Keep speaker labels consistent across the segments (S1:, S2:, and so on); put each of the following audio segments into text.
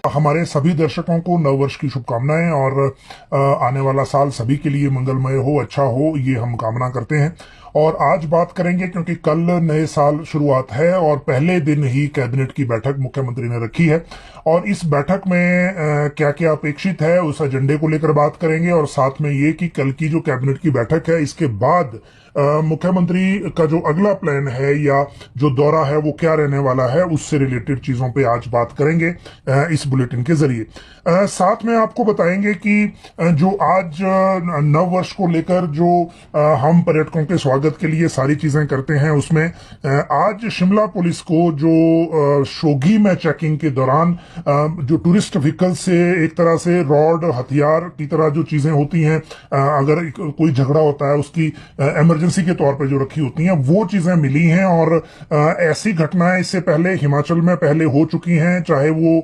S1: हमारे सभी दर्शकों को नववर्ष की शुभकामनाएं और आने वाला साल सभी के लिए मंगलमय हो, अच्छा हो, ये हम कामना करते हैं। और आज बात करेंगे क्योंकि कल नए साल शुरुआत है और पहले दिन ही कैबिनेट की बैठक मुख्यमंत्री ने रखी है और इस बैठक में क्या क्या अपेक्षित है उस एजेंडे को लेकर बात करेंगे और साथ में ये कि कल की जो कैबिनेट की बैठक है इसके बाद मुख्यमंत्री का जो अगला प्लान है या जो दौरा है वो क्या रहने वाला है उससे रिलेटेड चीजों पे आज बात करेंगे इस बुलेटिन के जरिए। साथ में आपको बताएंगे कि जो आज नव वर्ष को लेकर जो हम पर्यटकों के स्वागत के लिए सारी चीजें करते हैं उसमें आज शिमला पुलिस को जो शोघी में चेकिंग के दौरान जो टूरिस्ट व्हीकल से एक तरह से रॉड हथियार की तरह जो चीजें होती हैं, अगर कोई झगड़ा होता है उसकी इमरजेंसी के तौर पे जो रखी होती हैं वो चीजें मिली हैं और ऐसी घटनाएं इससे पहले हिमाचल में पहले हो चुकी हैं, चाहे वो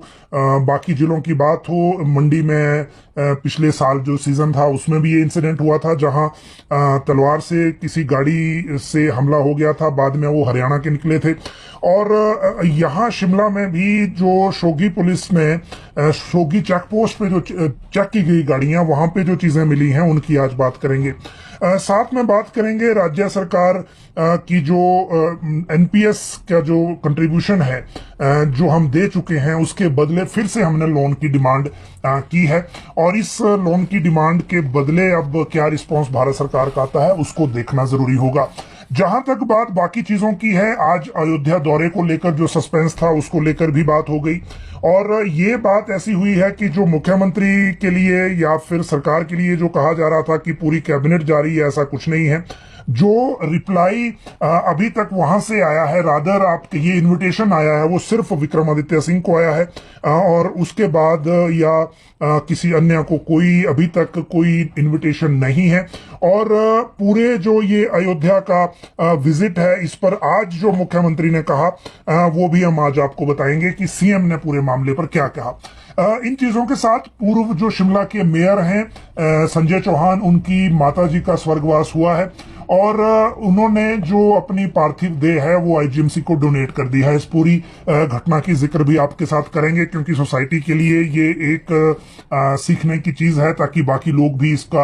S1: बाकी जिलों की बात हो। मंडी में पिछले साल जो सीजन था उसमें भी ये इंसिडेंट हुआ था जहां तलवार से किसी गाड़ी से हमला हो गया था, बाद में वो हरियाणा के निकले थे। और यहाँ शिमला में भी जो शोघी पुलिस ने शोघी चेक पोस्ट पे जो चेक की गई गाड़ियां वहां पे जो चीजें मिली हैं उनकी आज बात करेंगे। साथ में बात करेंगे राज्य सरकार की जो एनपीएस का जो कंट्रीब्यूशन है जो हम दे चुके हैं उसके बदले फिर से हमने लोन की डिमांड की है और इस लोन की डिमांड के बदले अब क्या रिस्पांस भारत सरकार का आता है उसको देखना जरूरी होगा। जहां तक बात बाकी चीजों की है, आज अयोध्या दौरे को लेकर जो सस्पेंस था उसको लेकर भी बात हो गई और ये बात ऐसी हुई है कि जो मुख्यमंत्री के लिए या फिर सरकार के लिए जो कहा जा रहा था कि पूरी कैबिनेट जा रही है, ऐसा कुछ नहीं है। जो रिप्लाई अभी तक वहां से आया है, रादर आपके ये इनविटेशन आया है वो सिर्फ विक्रमादित्य सिंह को आया है और उसके बाद या किसी अन्य को कोई अभी तक कोई इनविटेशन नहीं है। और पूरे जो ये अयोध्या का विजिट है इस पर आज जो मुख्यमंत्री ने कहा वो भी हम आज आपको बताएंगे कि सीएम ने पूरे मामले पर क्या कहा। इन चीजों के साथ पूर्व जो शिमला के मेयर हैं संजय चौहान, उनकी माताजी का स्वर्गवास हुआ है और उन्होंने जो अपनी पार्थिव देह है वो आईजीएमसी को डोनेट कर दी है। इस पूरी घटना की जिक्र भी आपके साथ करेंगे क्योंकि सोसाइटी के लिए ये एक सीखने की चीज है ताकि बाकी लोग भी इसका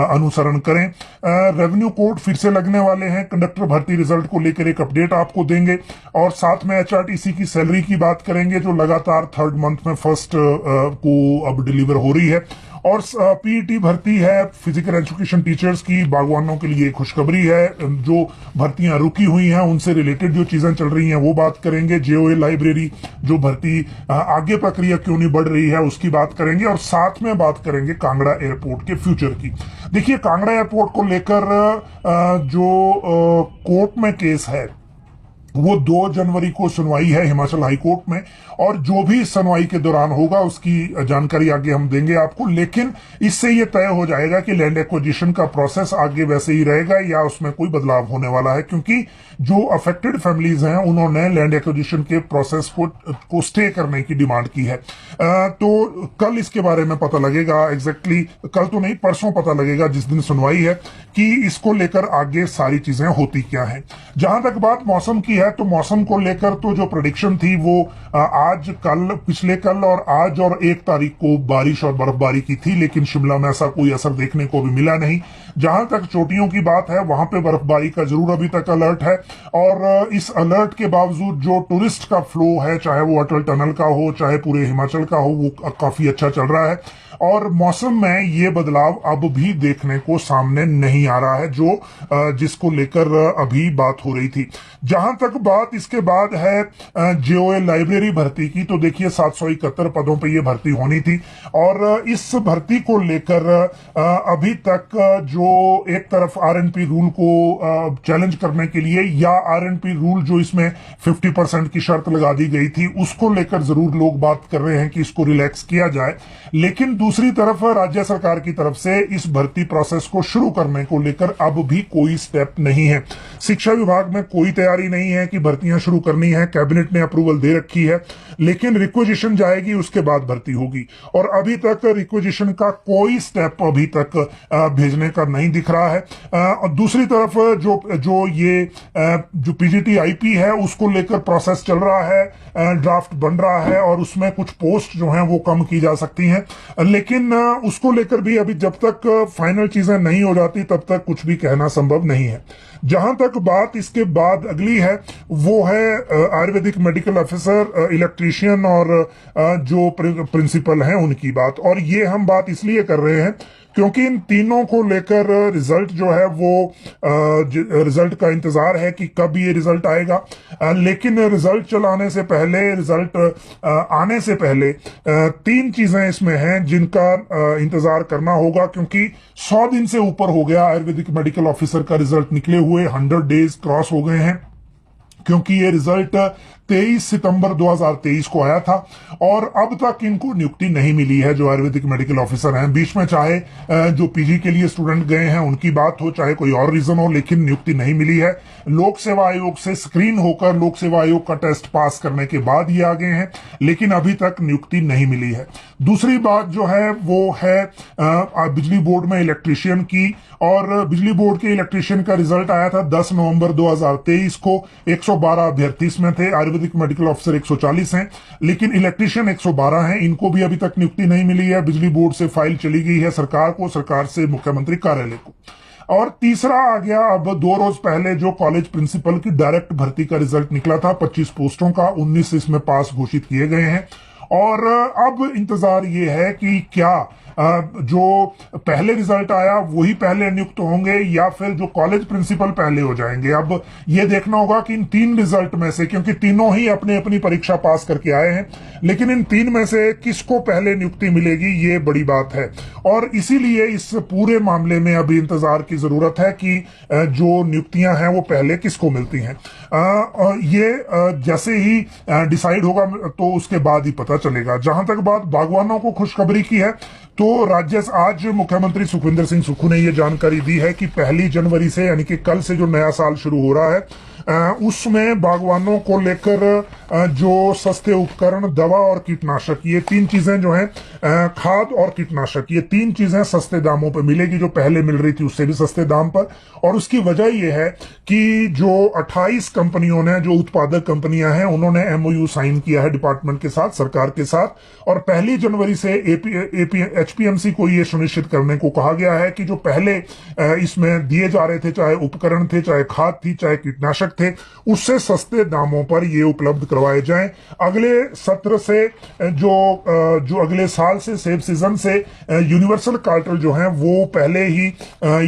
S1: अनुसरण करें। रेवेन्यू कोर्ट फिर से लगने वाले हैं, कंडक्टर भर्ती रिजल्ट को लेकर एक अपडेट आपको देंगे और साथ में एचआरटीसी की सैलरी की बात करेंगे जो लगातार थर्ड मंथ में फर्स्ट को अब डिलीवर हो रही है। और पीईटी भर्ती है फिजिकल एजुकेशन टीचर्स की, बागवानों के लिए खुशखबरी है, जो भर्तियां रुकी हुई हैं उनसे रिलेटेड जो चीजें चल रही हैं वो बात करेंगे। जेओए लाइब्रेरी जो भर्ती आगे प्रक्रिया क्यों नहीं बढ़ रही है उसकी बात करेंगे और साथ में बात करेंगे कांगड़ा एयरपोर्ट के फ्यूचर की। देखिए, कांगड़ा एयरपोर्ट को लेकर जो कोर्ट में केस है वो 2 जनवरी को सुनवाई है हिमाचल हाई कोर्ट में और जो भी सुनवाई के दौरान होगा उसकी जानकारी आगे हम देंगे आपको। लेकिन इससे ये तय हो जाएगा कि लैंड एक्विजिशन का प्रोसेस आगे वैसे ही रहेगा या उसमें कोई बदलाव होने वाला है, क्योंकि जो अफेक्टेड फैमिलीज हैं उन्होंने लैंड एक्विजिशन के प्रोसेस को स्टे करने की डिमांड की है। तो कल इसके बारे में पता लगेगा, एग्जैक्टली कल तो नहीं परसों पता लगेगा जिस दिन सुनवाई है, कि इसको लेकर आगे सारी चीजें होती क्या है। जहां तक बात मौसम की है तो मौसम को लेकर तो जो प्रेडिक्शन थी वो आज कल पिछले कल और आज और 1 तारीख को बारिश और बर्फबारी की थी, लेकिन शिमला में ऐसा कोई असर देखने को भी मिला नहीं। जहां तक चोटियों की बात है वहां पे बर्फबारी का जरूर अभी तक अलर्ट है और इस अलर्ट के बावजूद जो टूरिस्ट का फ्लो है, चाहे वो अटल टनल का हो चाहे पूरे हिमाचल का हो, वो काफी अच्छा चल रहा है और मौसम में ये बदलाव अब भी देखने को सामने नहीं आ रहा है जो जिसको लेकर अभी बात हो रही थी। जहां तक बात इसके बाद है जेओए लाइब्रेरी भर्ती की, तो देखिए 771 पदों पे ये भर्ती होनी थी और इस भर्ती को लेकर अभी तक जो एक तरफ आरएनपी रूल को चैलेंज करने के लिए या आरएनपी रूल जो इसमें 50% की शर्त लगा दी गई थी उसको लेकर जरूर लोग बात कर रहे हैं कि इसको रिलैक्स किया जाए, लेकिन दूसरी तरफ राज्य सरकार की तरफ से इस भर्ती प्रोसेस को शुरू करने को लेकर अब भी कोई स्टेप नहीं है। शिक्षा विभाग में कोई तैयारी नहीं है कि भर्तियां शुरू करनी है। कैबिनेट ने अप्रूवल दे रखी है, लेकिन रिक्वेजिशन जाएगी, उसके बाद भर्ती होगी, और अभी तक रिक्वेजिशन का कोई स्टेप अभी तक भेजने का नहीं दिख रहा है। और दूसरी तरफ जो पीजीटी आईपी है उसको लेकर प्रोसेस चल रहा है, ड्राफ्ट बन रहा है, और उसमें कुछ पोस्ट जो हैं वो कम की जा सकती हैं, लेकिन उसको लेकर भी अभी जब तक फाइनल चीजें नहीं हो जाती तब तक कुछ भी कहना संभव नहीं है। जहां तक बात इसके बाद अगली है वो है आयुर्वेदिक मेडिकल ऑफिसर, इलेक्ट्रीशियन और जो प्रिंसिपल हैं उनकी बात। और ये हम बात इसलिए कर रहे हैं क्योंकि इन तीनों को लेकर रिजल्ट जो है वो रिजल्ट का इंतजार है कि कब ये रिजल्ट आएगा, लेकिन रिजल्ट चलाने से पहले, रिजल्ट आने से पहले तीन चीजें इसमें हैं जिनका इंतजार करना होगा, क्योंकि 100 दिन से ऊपर हो गया आयुर्वेदिक मेडिकल ऑफिसर का रिजल्ट निकले हुए, 100 डेज क्रॉस हो गए हैं, क्योंकि ये रिजल्ट 23 सितंबर 2023 को आया था और अब तक इनको नियुक्ति नहीं मिली है जो आयुर्वेदिक मेडिकल ऑफिसर हैं। बीच में चाहे जो पीजी के लिए स्टूडेंट गए हैं उनकी बात हो, चाहे कोई और रीजन हो, लेकिन नियुक्ति नहीं मिली है। लोक सेवा आयोग से स्क्रीन होकर लोक सेवा आयोग का टेस्ट पास करने के बाद ये आ गए हैं, लेकिन अभी तक नियुक्ति नहीं मिली है। दूसरी बात जो है वो है बिजली बोर्ड में इलेक्ट्रीशियन की, और बिजली बोर्ड के इलेक्ट्रीशियन का रिजल्ट आया था 10 नवंबर 2023 को। 112 अभ्यर्थी इसमें थे, आयुर्वेदिक मेडिकल ऑफिसर 140 हैं, लेकिन इलेक्ट्रीशियन 112 हैं। इनको भी अभी तक नियुक्ति नहीं मिली है। बिजली बोर्ड से फाइल चली गई है सरकार को, सरकार से मुख्यमंत्री कार्यालय को। और तीसरा आ गया अब 2 रोज पहले जो कॉलेज प्रिंसिपल की डायरेक्ट भर्ती का रिजल्ट निकला था 25 पोस्टों का, 19 इसमें पास घोषित किए गए हैं। और अब इंतजार ये है कि क्या जो पहले रिजल्ट आया वही पहले नियुक्त होंगे या फिर जो कॉलेज प्रिंसिपल पहले हो जाएंगे। अब ये देखना होगा कि इन 3 रिजल्ट में से, क्योंकि तीनों ही अपनी अपनी परीक्षा पास करके आए हैं, लेकिन इन 3 में से किसको पहले नियुक्ति मिलेगी ये बड़ी बात है। और इसीलिए इस पूरे मामले में अभी इंतजार की जरूरत है कि जो नियुक्तियां हैं वो पहले किसको मिलती हैं। ये जैसे ही डिसाइड होगा तो उसके बाद ही पता चलेगा। जहां तक बात बागवानों को खुशखबरी की है, तो आज मुख्यमंत्री सुखविंदर सिंह सुक्खू ने यह जानकारी दी है कि 1 जनवरी से, यानी कि कल से जो नया साल शुरू हो रहा है, उसमें बागवानों को लेकर जो सस्ते उपकरण, दवा और कीटनाशक, ये 3 चीजें जो हैं, खाद और कीटनाशक, ये 3 चीजें सस्ते दामों पर मिलेगी, जो पहले मिल रही थी उससे भी सस्ते दाम पर। और उसकी वजह यह है कि जो 28 कंपनियों ने, जो उत्पादक कंपनियां हैं, उन्होंने एमओयू साइन किया है डिपार्टमेंट के साथ, सरकार के साथ, और 1 जनवरी से एचपीएमसी को यह सुनिश्चित करने को कहा गया है कि जो पहले इसमें दिए जा रहे थे, चाहे उपकरण थे, चाहे खाद थी, चाहे कीटनाशक थे, उससे सस्ते दामों पर ये उपलब्ध करवाए जाएं। अगले सत्र से जो अगले साल से, सेब सीजन से यूनिवर्सल कार्टल जो है वो पहले ही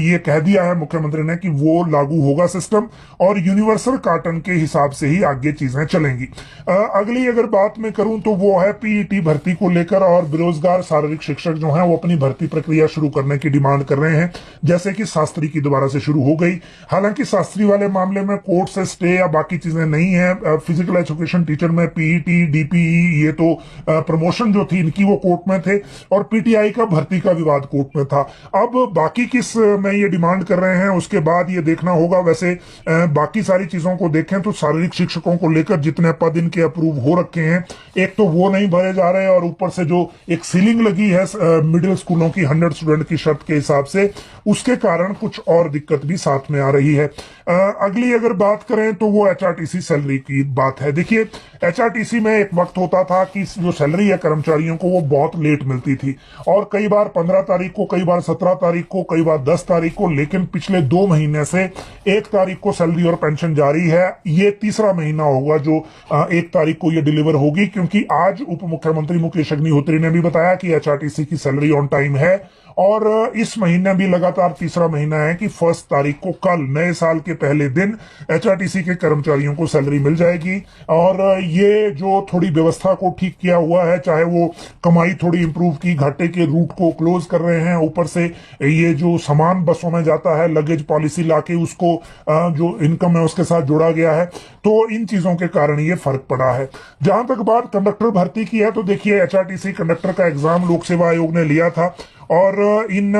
S1: ये कह दिया है मुख्यमंत्री ने कि वो लागू होगा सिस्टम, और यूनिवर्सल कार्टन के हिसाब से ही आगे चीजें चलेंगी। अगली अगर बात मैं करूं तो वो है पीईटी भर्ती को लेकर, और बेरोजगार शारीरिक शिक्षक जो हैं वो अपनी भर्ती प्रक्रिया शुरू करने की डिमांड कर रहे हैं, जैसे कि शास्त्री की दोबारा से शुरू हो गई। हालांकि शास्त्री वाले मामले में कोर्ट से स्टे या बाकी चीजें नहीं है। फिजिकल एजुकेशन टीचर में पीईटी, डीपीई, ये तो प्रमोशन जो थी इनकी वो कोर्ट में थे, और पीटीआई का भर्ती का विवाद कोर्ट में था। अब बाकी किस में ये डिमांड कर रहे हैं उसके बाद ये देखना होगा। वैसे बाकी सारी चीजों को देखें तो शारीरिक शिक्षकों को लेकर जितने पद इनके अप्रूव हो रखे हैं, एक तो वो नहीं भरे जा रहे, और ऊपर से जो एक सीलिंग लगी है मिडिल स्कूलों की 100 स्टूडेंट की शर्त के हिसाब से, उसके कारण कुछ और दिक्कत भी साथ में आ रही है। अगली अगर बात करें तो वो एचआरटीसी सैलरी की बात है। देखिए, एचआरटीसी में एक वक्त होता था कि जो सैलरी है कर्मचारियों को वो बहुत लेट मिलती थी, और कई बार 15 तारीख को, कई बार 17 तारीख को, कई बार 10 तारीख को, लेकिन पिछले 2 महीने से 1 तारीख को सैलरी और पेंशन जारी है। ये तीसरा महीना होगा जो 1 तारीख को ये डिलीवर होगी, क्योंकि आज उप मुख्यमंत्री मुकेश अग्निहोत्री ने भी बताया कि एचआरटीसी की सैलरी ऑन टाइम है और इस महीने भी लगातार तीसरा महीना है कि 1 तारीख को कल नए साल के पहले दिन एचआरटीसी के कर्मचारियों को सैलरी मिल जाएगी। और ये जो थोड़ी व्यवस्था को ठीक किया हुआ है, चाहे वो कमाई थोड़ी इंप्रूव की, घाटे के रूट को क्लोज कर रहे हैं, ऊपर से ये जो सामान बसों में जाता है लगेज पॉलिसी लाके उसको जो इनकम है उसके साथ जोड़ा गया है, तो इन चीजों के कारण ये फर्क पड़ा है। जहां तक बात कंडक्टर भर्ती की है, तो देखिए एचआरटीसी कंडक्टर का एग्जाम लोक सेवा आयोग ने लिया था और इन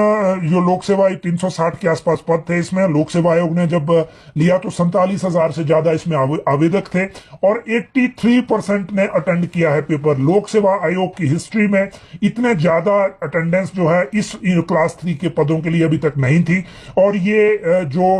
S1: जो लोक सेवा 360 के आसपास पद थे, इसमें लोक सेवा आयोग ने जब लिया तो 47,000 से ज्यादा इसमें आवेदक थे और 83% ने अटेंड किया है पेपर। लोक सेवा आयोग की हिस्ट्री में इतने ज्यादा अटेंडेंस जो है इस क्लास 3 के पदों के लिए अभी तक नहीं थी। और ये जो